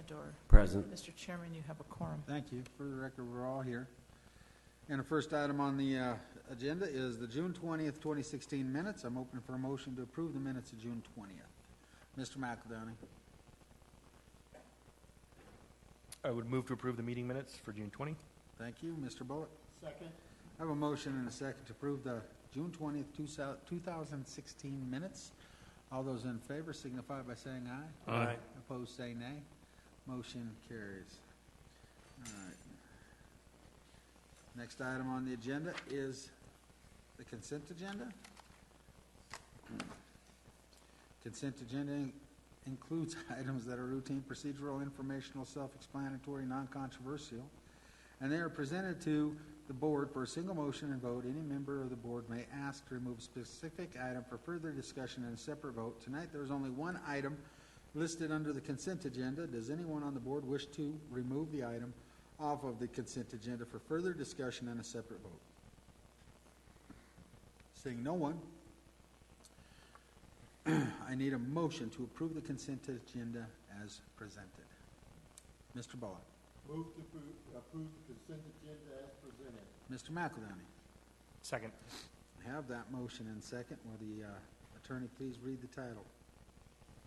Amador. Present. Mr. Chairman, you have a quorum. Thank you. For the record, we're all here. And the first item on the agenda is the June 20th, 2016 minutes. I'm open for a motion to approve the minutes of June 20th. Mr. McEldowney. I would move to approve the meeting minutes for June 20. Thank you. Mr. Bullock. Second. I have a motion and a second to approve the June 20th, 2016 minutes. All those in favor signify by saying aye. Aye. Opposed, say nay. Motion carries. All right. Next item on the agenda is the consent agenda. Consent agenda includes items that are routine, procedural, informational, self-explanatory, non-controversial, and they are presented to the board for a single motion and vote. Any member of the board may ask to remove a specific item for further discussion and a separate vote. Tonight there is only one item listed under the consent agenda. Does anyone on the board wish to remove the item off of the consent agenda for further discussion and a separate vote? Seeing no one, I need a motion to approve the consent agenda as presented. Mr. Bullock. Move to approve the consent agenda as presented. Mr. McEldowney. Second. I have that motion in second. Will the attorney please read the title?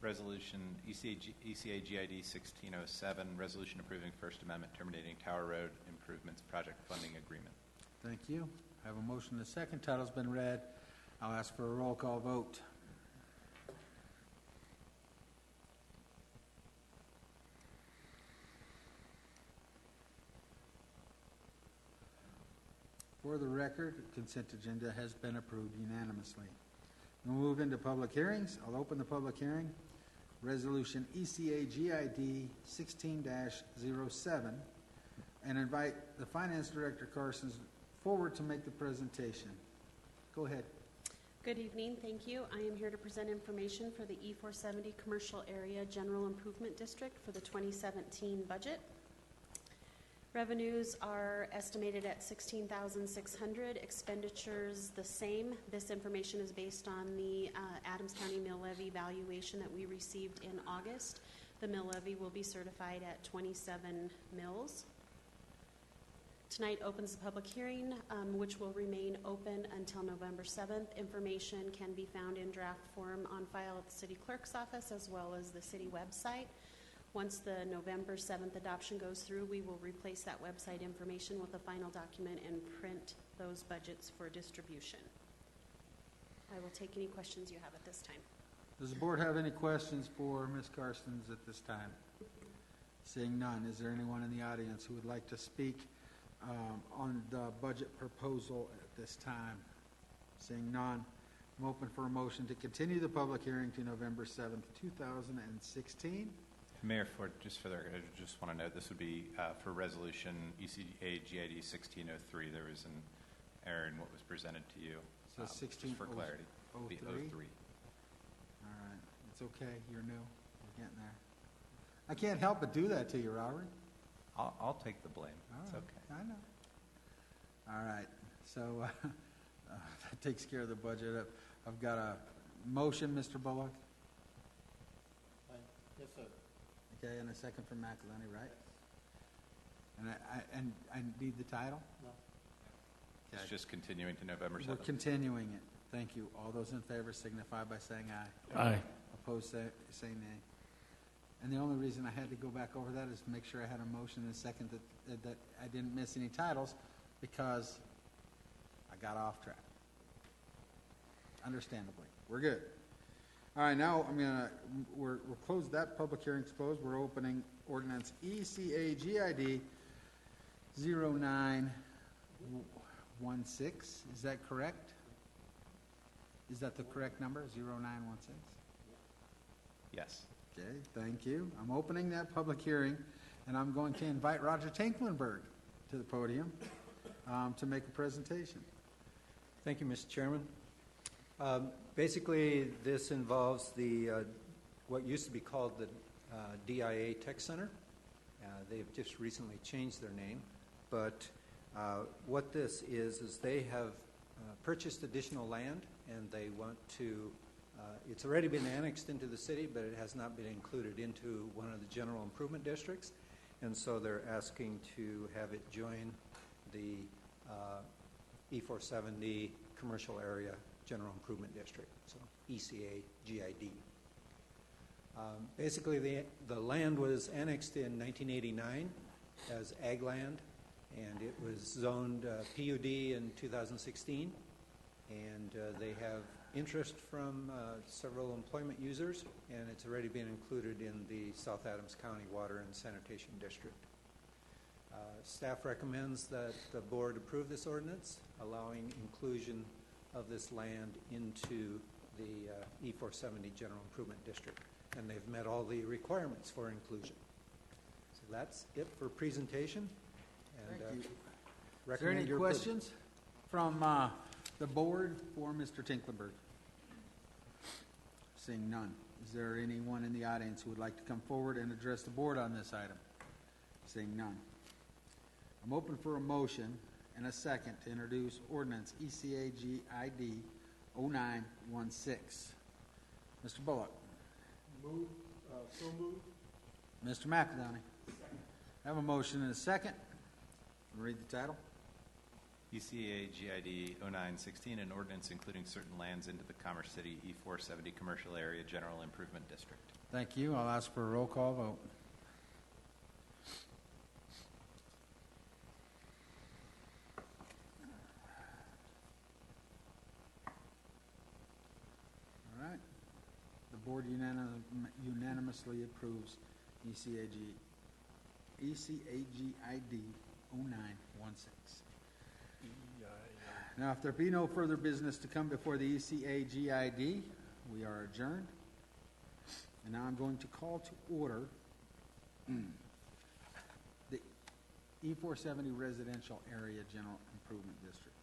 Resolution ECAGID 1607, resolution approving First Amendment terminating Tower Road Improvements Project Funding Agreement. Thank you. I have a motion and a second. Title's been read. I'll ask for a roll call vote. For the record, the consent agenda has been approved unanimously. We'll move into public hearings. I'll open the public hearing. Resolution ECAGID 16-07 and invite the Finance Director Carson forward to make the presentation. Go ahead. Good evening. Thank you. I am here to present information for the E-470 Commercial Area General Improvement District for the 2017 budget. Revenues are estimated at $16,600. Expenditures the same. This information is based on the Adams County mill levy valuation that we received in August. The mill levy will be certified at 27 mills. Tonight opens the public hearing, which will remain open until November 7th. Information can be found in draft form on file at the City Clerk's office as well as the city website. Once the November 7th adoption goes through, we will replace that website information with a final document and print those budgets for distribution. I will take any questions you have at this time. Does the board have any questions for Ms. Carstens at this time? Seeing none, is there anyone in the audience who would like to speak on the budget proposal at this time? Seeing none, I'm open for a motion to continue the public hearing to November 7th, 2016. Mayor, just for the record, I just want to note this would be for resolution ECAGID 1603. There was an error in what was presented to you. So 16 for clarity. 03? The 03. All right. It's okay. You're new. You're getting there. I can't help but do that to you, Robert. I'll take the blame. All It's right. okay. I know. All right. So that takes care of the budget. I've got a motion, Mr. Bullock. Yes, sir. Okay, and a second from McElhenney, right? And I need the title? No. Okay. It's just continuing to November 7th. We're continuing it. Thank you. All those in favor signify by saying aye. Aye. Opposed, say nay. And the only reason I had to go back over that is to make sure I had a motion and a second that I didn't miss any titles because I got off track. Understandably. We're good. All right, now we're closed. That public hearing's closed. We're opening ordinance ECAGID 0916. Is that correct? Is that the correct number, 0916? Yes. Okay, thank you. I'm opening that public hearing, and I'm going to invite Roger Tinklenberg to the podium to make a presentation. Thank you, Mr. Chairman. Basically, this involves the what used to be called the DIA Tech Center. They've just recently changed their name, but what this is they have purchased additional land, and they want to It's already been annexed into the city, but it has not been included into one of the general improvement districts, and so they're asking to have it join the E-470 Commercial Area General Improvement District, so ECAGID. Basically, the land was annexed in 1989 as ag land, and it was zoned PUD in 2016, and they have interest from several employment users, and it's already been included in the South Adams County Water and Sanitation District. Staff recommends that the board approve this ordinance, allowing inclusion of this land into the E-470 General Improvement District, and they've met all the requirements for inclusion. So that's it for presentation. And, Thank you. Is there recommend any your approval. questions from the board for Mr. Tinklenberg? Seeing none. Is there anyone in the audience who would like to come forward and address the board on this item? Seeing none. I'm open for a motion and a second to introduce ordinance ECAGID 0916. Mr. Bullock. Move, so moved. Mr. McEldowney. I have a motion and a second. Read the title. ECAGID 0916, an ordinance including certain lands into the Commerce City E-470 Commercial Area General Improvement District. Thank you. I'll ask for a roll call vote. All right. The board unanimously approves ECAGID 0916. Now, if there be no further business to come before the ECAGID, we are adjourned. And now I'm going to call to order the E-470 Residential Area General Improvement District.